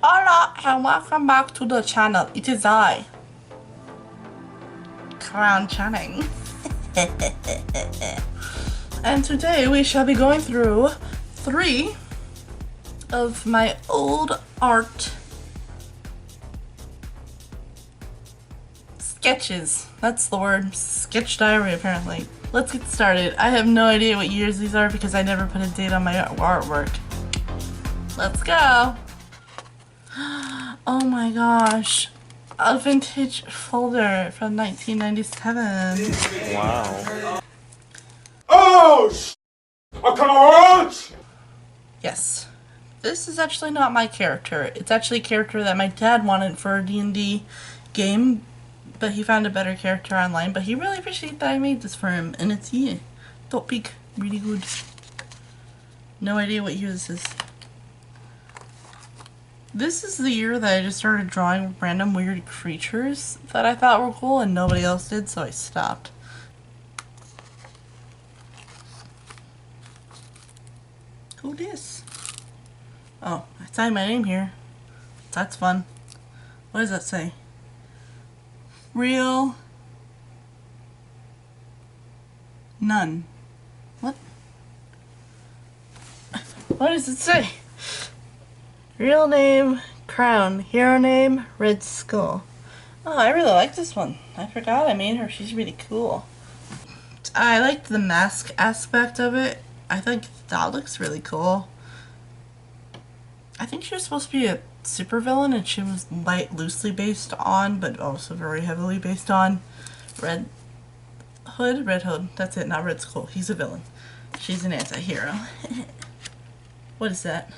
Hola and welcome back to the channel. It is I, Crown Channing. And today we shall be going through 3 of my old art sketches. That's the word. Sketch diary, apparently. Let's get started. I have no idea what years these are because I never put a date on my artwork. Let's go. Oh my gosh. A vintage folder from 1997. Wow. Oh, I can't! Yes. This is actually not my character. It's actually a character that my dad wanted for a D&D game, but he found a better character online, but he really appreciated that I made this for him, and it's here. Topic. Really good. No idea what year this is. This is the year that I just started drawing random weird creatures that I thought were cool and nobody else did, so I stopped. Who this? Oh, I signed my name here. That's fun. What does that say? Real None. What? What does it say? Real name, Crown. Hero name, Red Skull. Oh, I really like this one. I forgot I made her. She's really cool. I liked the mask aspect of it. I think that looks really cool. I think she was supposed to be a supervillain, and she was loosely based on, but also very heavily based on Red Hood. Red Hood. That's it, not Red Skull. He's a villain. She's an anti-hero. What is that?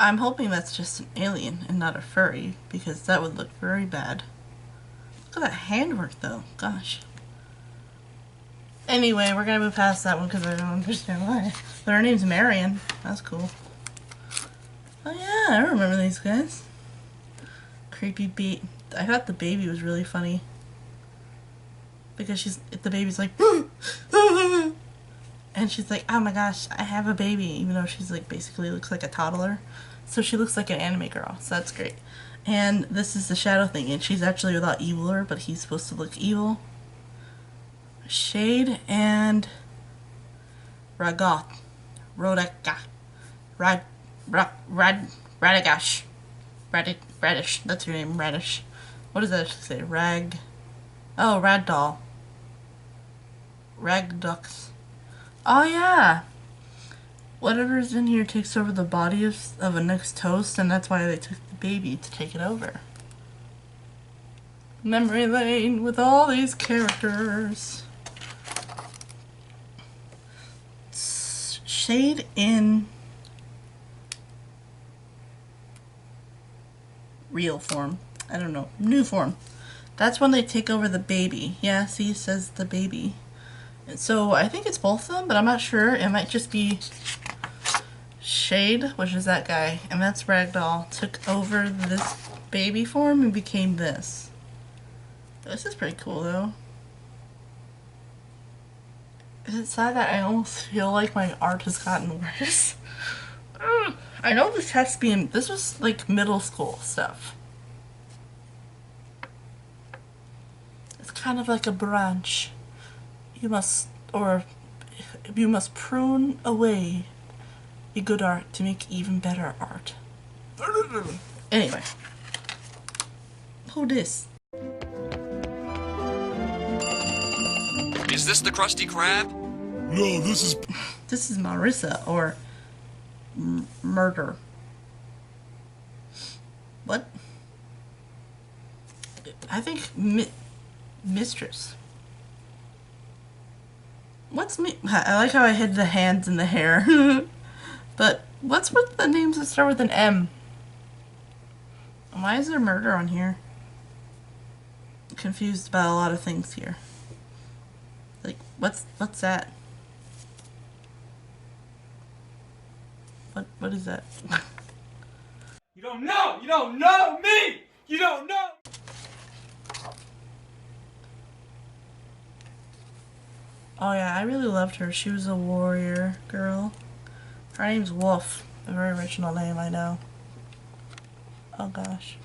I'm hoping that's just an alien and not a furry, because that would look very bad. Look at that handwork though, gosh. Anyway, we're gonna move past that one because I don't understand why. But her name's Marion. That's cool. Oh yeah, I remember these guys. Creepy beat. I thought the baby was really funny. Because the baby's like, and she's like, oh my gosh, I have a baby, even though she's like basically looks like a toddler. So she looks like an anime girl, so that's great. And this is the shadow thing, and she's actually a lot eviler, but he's supposed to look evil. Shade and Ragoth. Rodaka. Radagash. Radish. That's your name, Radish. What does that actually say? Oh, Ragdoll. Ragducks. Oh yeah! Whatever's in here takes over the body of a next toast, and that's why they took the baby to take it over. Memory lane with all these characters. Shade in real form. I don't know. New form. That's when they take over the baby. Yeah, see, it says the baby. And so I think it's both of them, but I'm not sure. It might just be Shade, which is that guy, and that's Ragdoll, took over this baby form and became this. This is pretty cool though. It's sad that I almost feel like my art has gotten worse. I know this has to be this was like middle school stuff. It's kind of like a branch. You must prune away the good art to make even better art. Anyway. Who this? Is this the Krusty Krab? No, this is... This is Marissa, or Murder. What? I think Mistress. What's me? I like how I hid the hands in the hair. But what's with the names that start with an M? Why is there murder on here? I'm confused about a lot of things here. Like, what's that? What is that? You don't know! You don't know me! You don't know! Oh yeah, I really loved her. She was a warrior girl. Her name's Wolf. A very original name, I know. Oh gosh.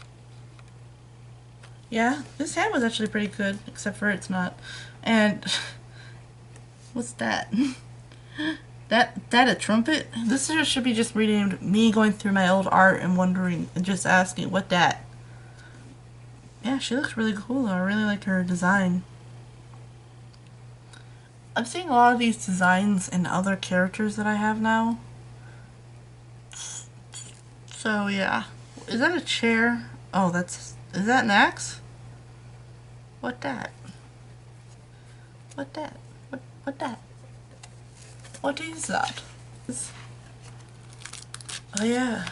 Yeah, this hand was actually pretty good, except for it's not. And what's that? That a trumpet? This should be just renamed me going through my old art and wondering and just asking what that. Yeah, she looks really cool though. I really like her design. I'm seeing a lot of these designs in other characters that I have now. So yeah. Is that a chair? Oh, is that an axe? What that? What that? What that? What is that? Oh yeah.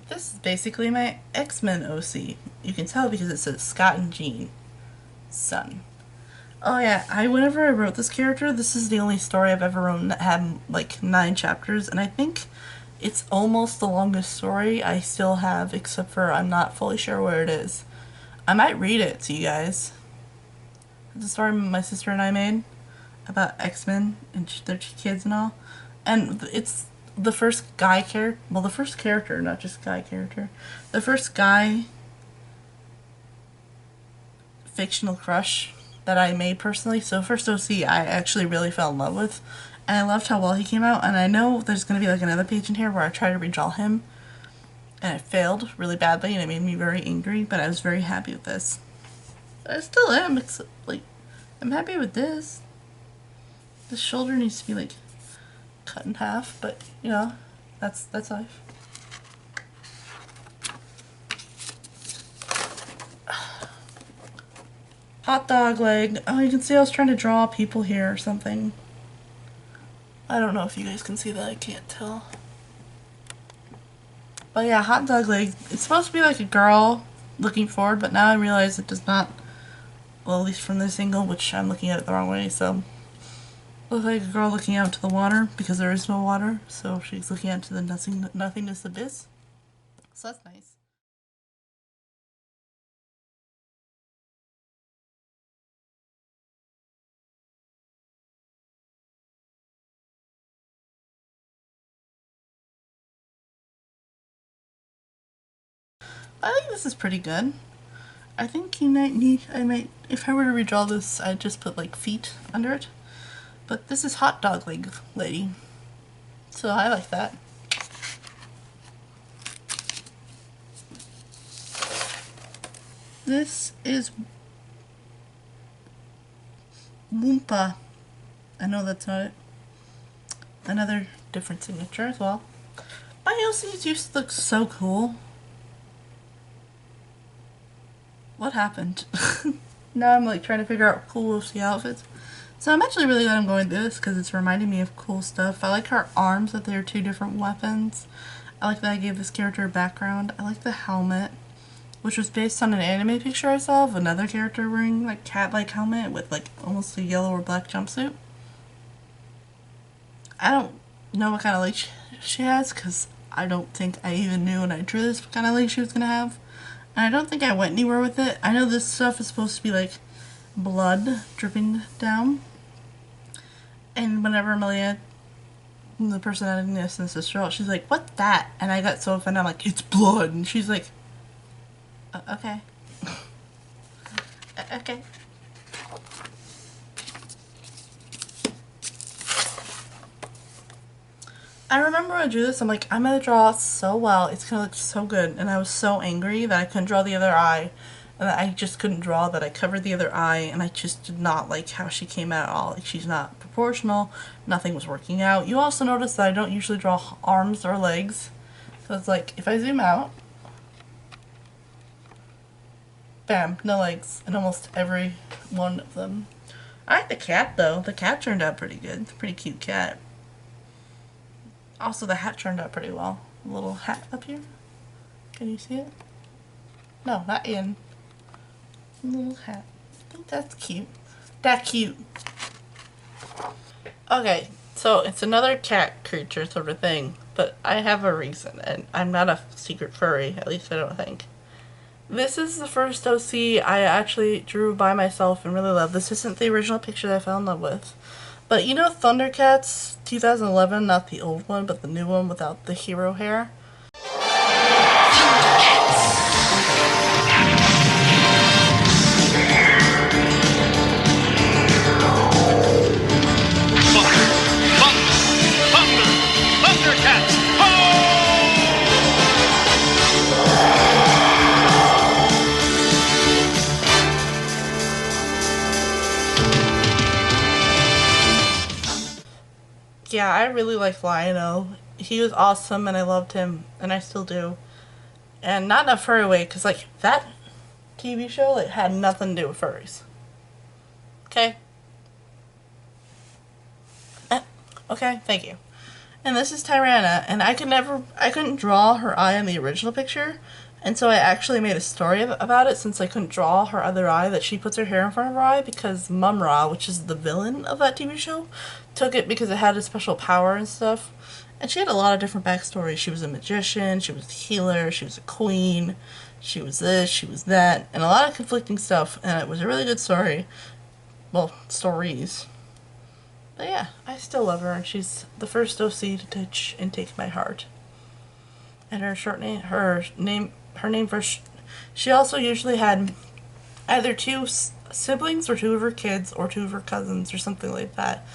This is basically my X-Men OC. You can tell because it says Scott and Jean. Son. Oh yeah, whenever I wrote this character, this is the only story I've ever written that had like 9 chapters, and I think it's almost the longest story I still have, except for I'm not fully sure where it is. I might read it to you guys. It's a story my sister and I made about X-Men and their kids and all. And it's the first guy character, well, the first character, not just guy character. The first guy fictional crush that I made personally. So first OC I actually really fell in love with. And I loved how well he came out. And I know there's going to be like another page in here where I try to redraw him. And it failed really badly and it made me very angry. But I was very happy with this. I still am. It's like, I'm happy with this. The shoulder needs to be like cut in half, but you know, that's life. Hot dog leg. Oh, you can see I was trying to draw people here or something. I don't know if you guys can see that. I can't tell. But yeah, hot dog leg. It's supposed to be like a girl looking forward, but now I realize it does not. Well, at least from this angle, which I'm looking at it the wrong way, so. Looks like a girl looking out to the water, because there is no water, so she's looking out to the nothingness abyss. So that's nice. I think this is pretty good. I think if I were to redraw this, I'd just put like feet under it. But this is hot dog leg lady. So I like that. This is Woompa. I know that's not it. Another different signature as well. My OCs used to look so cool. What happened? Now I'm like trying to figure out cool OC outfits. So I'm actually really glad I'm going through this because it's reminding me of cool stuff. I like her arms, that they're 2 different weapons. I like that I gave this character a background. I like the helmet, which was based on an anime picture I saw of another character wearing like cat-like helmet with like almost a yellow or black jumpsuit. I don't know what kind of leg she has because I don't think I even knew when I drew this what kind of leg she was going to have. And I don't think I went anywhere with it. I know this stuff is supposed to be like blood dripping down. And whenever Malia, the person editing this, and the sister, she's like, "What's that?" And I got so offended. I'm like, "It's blood." And she's like, "Okay." Okay. I remember when I drew this, I'm like, I'm gonna draw so well. It's gonna look so good. And I was so angry that I couldn't draw the other eye. And that I just couldn't draw, that I covered the other eye, and I just did not like how she came out at all. Like, she's not proportional, nothing was working out. You also notice that I don't usually draw arms or legs. So it's like, if I zoom out, bam, no legs in almost every one of them. I like the cat though. The cat turned out pretty good. It's a pretty cute cat. Also, the hat turned out pretty well. A little hat up here. Can you see it? No, not in. Little hat. I think that's cute. That cute. Okay, so it's another cat creature sort of thing, but I have a reason, and I'm not a secret furry, at least I don't think. This is the first OC I actually drew by myself and really loved. This isn't the original picture that I fell in love with. But you know Thundercats 2011, not the old one, but the new one without the hero hair? Thundercats! Yeah, I really liked Lionel. He was awesome and I loved him, and I still do. And not in a furry way, because like that TV show like had nothing to do with furries. Okay? Okay, thank you. And this is Tyrana, and I couldn't draw her eye in the original picture, and so I actually made a story about it since I couldn't draw her other eye, that she puts her hair in front of her eye because Mum-Ra, which is the villain of that TV show, took it because it had a special power and stuff. And she had a lot of different backstories. She was a magician, she was a healer, she was a queen, she was this, she was that, and a lot of conflicting stuff, and it was a really good story. Well, stories. But yeah, I still love her, and she's the first OC to touch and take my heart. And her name first. She also usually had either two siblings or two of her kids or two of her cousins or something like that,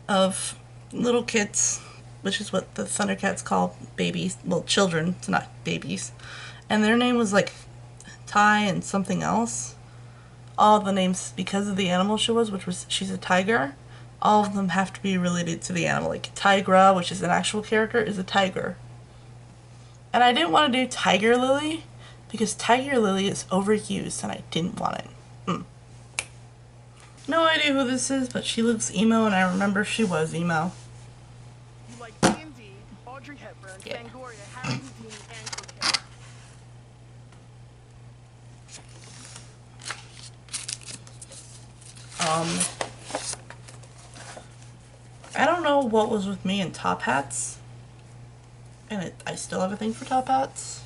of little kids, which is what the Thundercats call babies. Well, children, it's not babies. And their name was like Ty and something else. All the names, because of the animal she was, which was she's a tiger. All of them have to be related to the animal. Like Tigra, which is an actual character, is a tiger. And I didn't want to do Tiger Lily because Tiger Lily is overused and I didn't want it. No idea who this is, but she looks emo and I remember she was emo. You like D&D, Audrey Hepburn, Yeah. Fangoria, Harry Houdini, and Croquet. I don't know what was with me and top hats. And I still have a thing for top hats.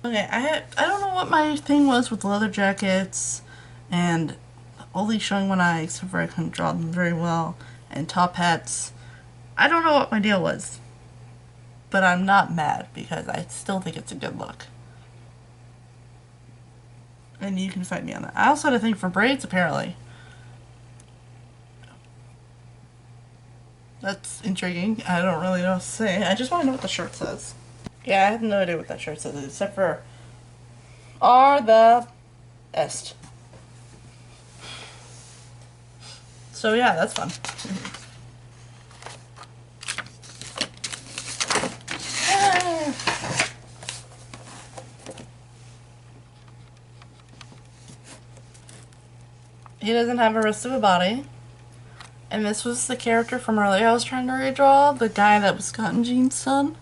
Okay, I don't know what my thing was with leather jackets and only showing one eye, except for I couldn't draw them very well, and top hats. I don't know what my deal was. But I'm not mad because I still think it's a good look. And you can fight me on that. I also had a thing for braids, apparently. That's intriguing. I don't really know what to say. I just want to know what the shirt says. Yeah, I have no idea what that shirt says, except for are the est. So yeah, that's fun. He doesn't have a rest of a body. And this was the character from earlier I was trying to redraw, the guy that was Cotton Jean's son.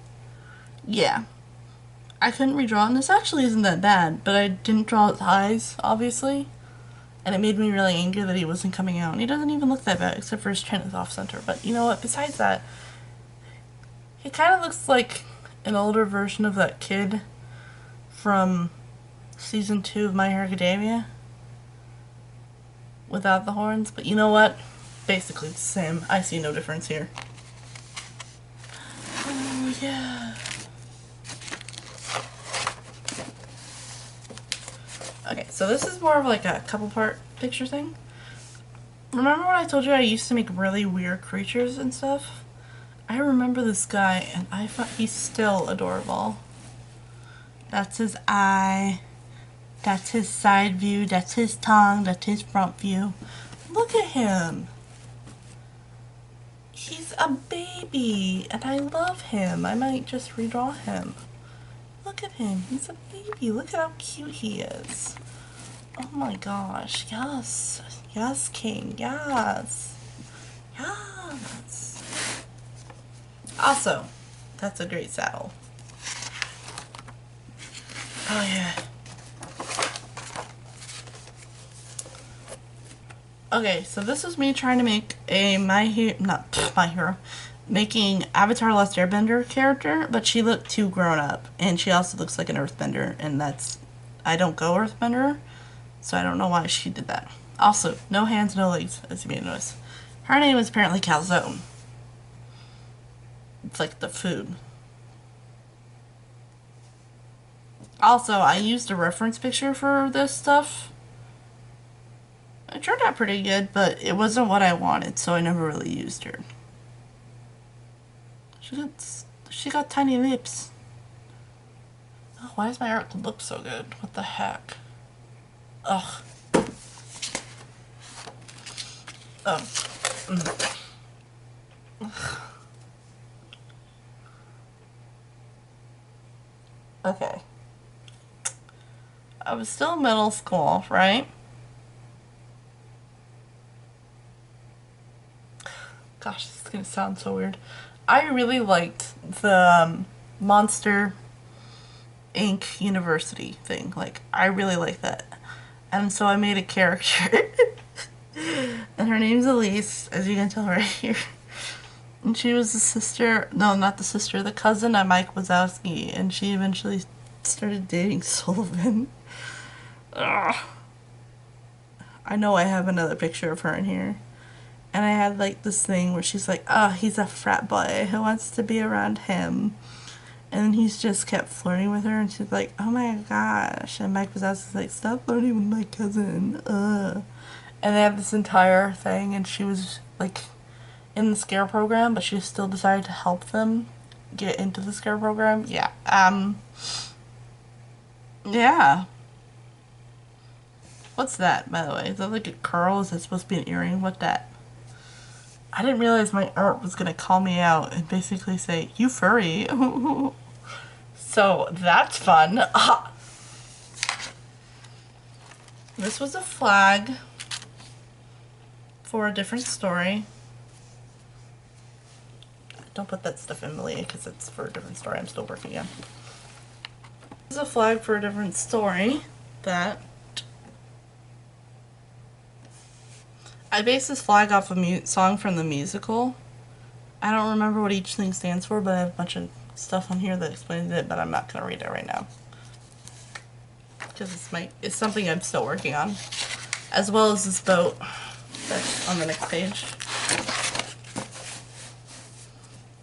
Yeah. I couldn't redraw, and this actually isn't that bad, but I didn't draw his eyes, obviously. And it made me really angry that he wasn't coming out. And he doesn't even look that bad, except for his chin is off-center. But you know what, besides that, he kind of looks like an older version of that kid from Season 2 of My Hero Academia. Without the horns, but you know what? Basically the same. I see no difference here. Oh, yeah. Okay, so this is more of like a couple part picture thing. Remember when I told you I used to make really weird creatures and stuff? I remember this guy and I thought he's still adorable. That's his eye. That's his side view. That's his tongue. That's his front view. Look at him. He's a baby, and I love him. I might just redraw him. Look at him. He's a baby. Look at how cute he is. Oh my gosh. Yes. Yes, King. Yes. Yes. Also, that's a great saddle. Oh yeah. Okay, so this is me trying to make a making Avatar Last Airbender character, but she looked too grown up, and she also looks like an earthbender, and that's I don't go earthbender, so I don't know why she did that. Also, no hands, no legs, as you may notice. Her name is apparently calzone. It's like the food. Also, I used a reference picture for this stuff. It turned out pretty good, but it wasn't what I wanted, so I never really used her. She got tiny lips. Oh, why does my art look so good? What the heck? Ugh. Oh. Okay. I was still in middle school, right? Gosh, this is gonna sound so weird. I really liked the Monster Inc. University thing. Like, I really like that. And so I made a character. And her name's Elise, as you can tell right here. And she was the sister, no, not the sister, the cousin of Mike Wazowski. And she eventually started dating Sullivan. Ugh. I know I have another picture of her in here. And I had like this thing where she's like, oh, he's a frat boy who wants to be around him. And then he's just kept flirting with her, and she's like, oh my gosh. And Mike was like, stop flirting with my cousin. And they have this entire thing, and she was like in the scare program, but she still decided to help them get into the scare program. Yeah. Yeah. What's that, by the way? Is that like a curl? Is that supposed to be an earring? What that? I didn't realize my art was gonna call me out and basically say, you furry. So that's fun. This was a flag for a different story. Don't put that stuff in, Malia, because it's for a different story I'm still working on. This is a flag for a different story that I based this flag off a song from the musical. I don't remember what each thing stands for, but I have a bunch of stuff on here that explains it, but I'm not going to read it right now. Because it's something I'm still working on. As well as this boat that's on the next page.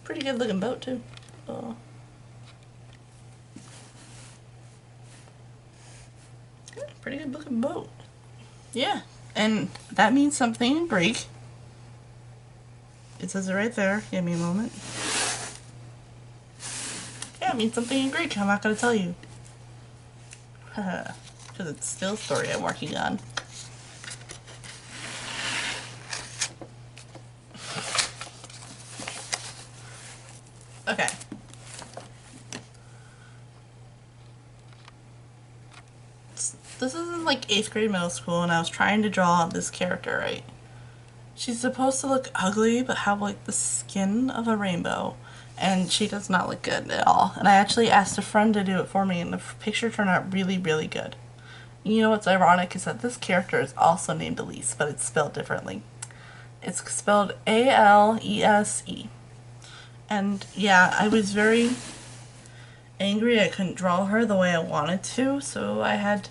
Pretty good looking boat too. Oh. Yeah, pretty good looking boat. Yeah. And that means something in Greek. It says it right there. Give me a moment. Yeah, it means something in Greek. I'm not going to tell you. Because it's still a story I'm working on. Okay. This is in like 8th grade middle school, and I was trying to draw this character, right? She's supposed to look ugly, but have like the skin of a rainbow. And she does not look good at all. And I actually asked a friend to do it for me, and the picture turned out really, really good. You know what's ironic is that this character is also named Elise, but it's spelled differently. It's spelled A-L-E-S-E. And yeah, I was very angry I couldn't draw her the way I wanted to, so I had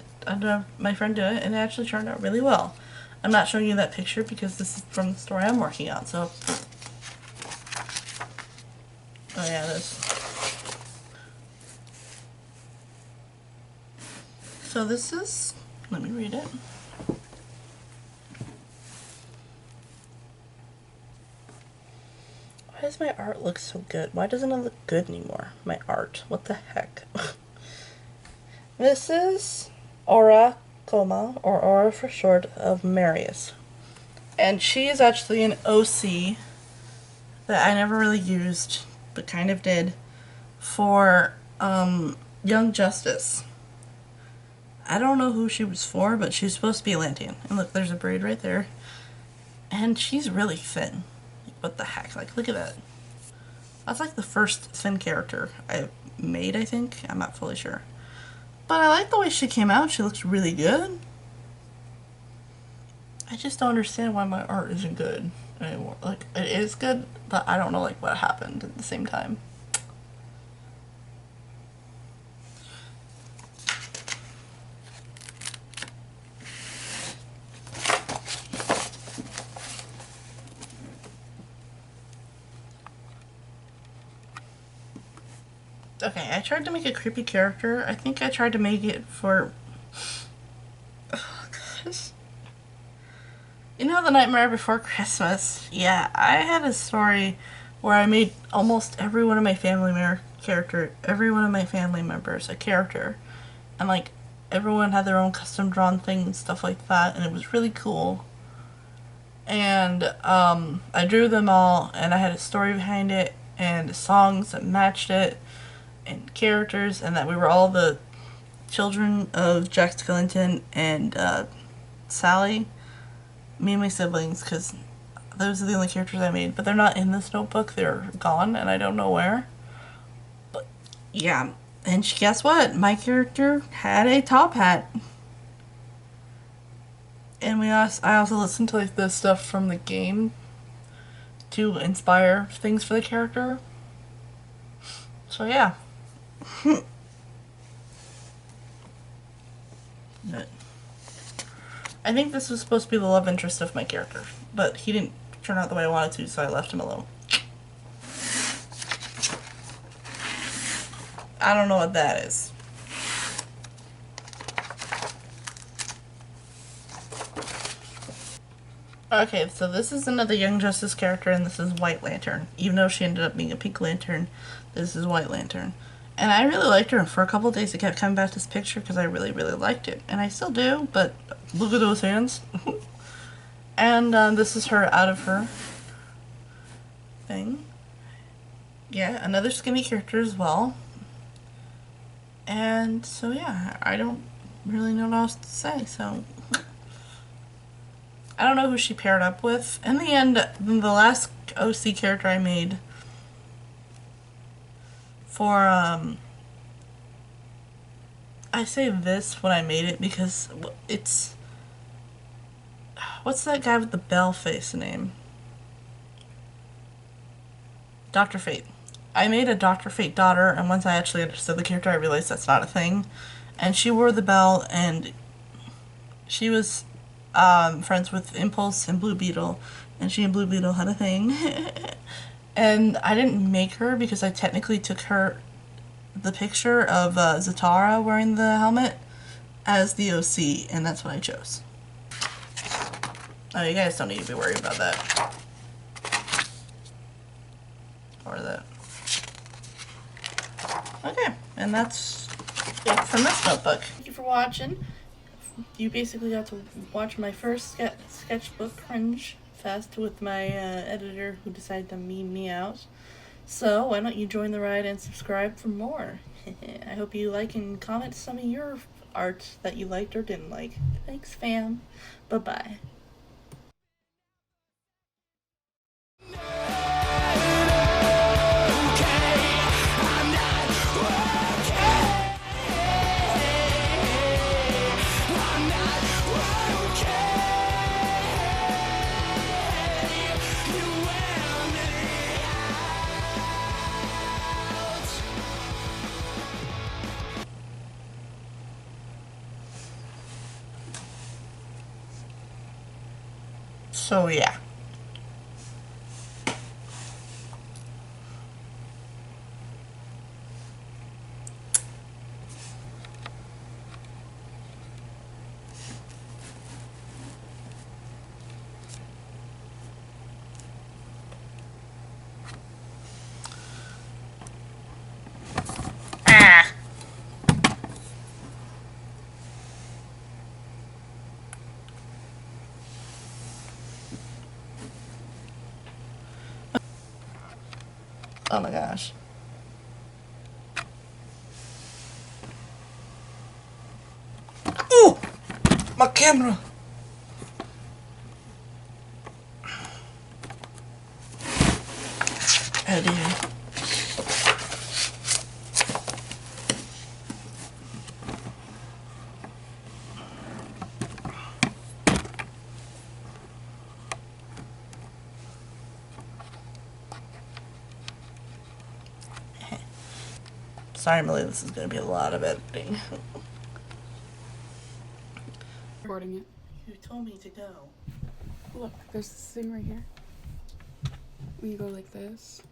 my friend do it, and it actually turned out really well. I'm not showing you that picture because this is from the story I'm working on, so... Oh yeah, this. So this is... Let me read it. Why does my art look so good? Why doesn't it look good anymore? My art. What the heck? This is Aura Coma, or Aura for short, of Marius. And she is actually an OC that I never really used, but kind of did, for Young Justice. I don't know who she was for, but she was supposed to be Atlantean. And look, there's a braid right there. And she's really thin. What the heck? Like, look at that. That's like the first thin character I made, I think. I'm not fully sure. But I like the way she came out. She looks really good. I just don't understand why my art isn't good anymore. Like, it is good, but I don't know, like, what happened at the same time. Okay, I tried to make a creepy character. I think I tried to make it for... Oh, gosh. You know The Nightmare Before Christmas? Yeah, I had a story where I made almost every one of my family members a character. And, like, everyone had their own custom drawn thing and stuff like that, and it was really cool. And, I drew them all, and I had a story behind it, and songs that matched it, and characters, and that we were all the children of Jack Skellington and Sally, me and my siblings, because those are the only characters I made. But they're not in this notebook, they're gone, and I don't know where. But yeah, and guess what? My character had a top hat. And I also listened to like the stuff from the game to inspire things for the character. So yeah. I think this was supposed to be the love interest of my character, but he didn't turn out the way I wanted to, so I left him alone. I don't know what that is. Okay, so this is another Young Justice character, and this is White Lantern. Even though she ended up being a Pink Lantern, this is White Lantern. And I really liked her. For a couple of days, I kept coming back to this picture because I really, really liked it. And I still do, but look at those hands. And this is her out of her thing. Yeah, another skinny character as well. And so, yeah, I don't really know what else to say, so... I don't know who she paired up with. In the end, the last OC character I made for, I say this when I made it because it's, what's that guy with the bell face name? Dr. Fate. I made a Dr. Fate daughter, and once I actually understood the character, I realized that's not a thing. And she wore the bell, and she was friends with Impulse and Blue Beetle, and she and Blue Beetle had a thing. And I didn't make her because I technically took the picture of Zatara wearing the helmet as the OC, and that's what I chose. Oh, you guys don't need to be worried about that. Or that. Okay, and that's it from this notebook. Thank you for watching. You basically got to watch my first sketchbook cringe fest with my editor who decided to meme me out. So why don't you join the ride and subscribe for more. I hope you like and comment some of your art that you liked or didn't like. Thanks, fam. Bye-bye. So yeah. Oh my gosh. Oh! My camera! Eddie. Sorry, Millie, this is going to be a lot of editing. Recording it. You told me to go. Look, there's this thing right here. When you go like this.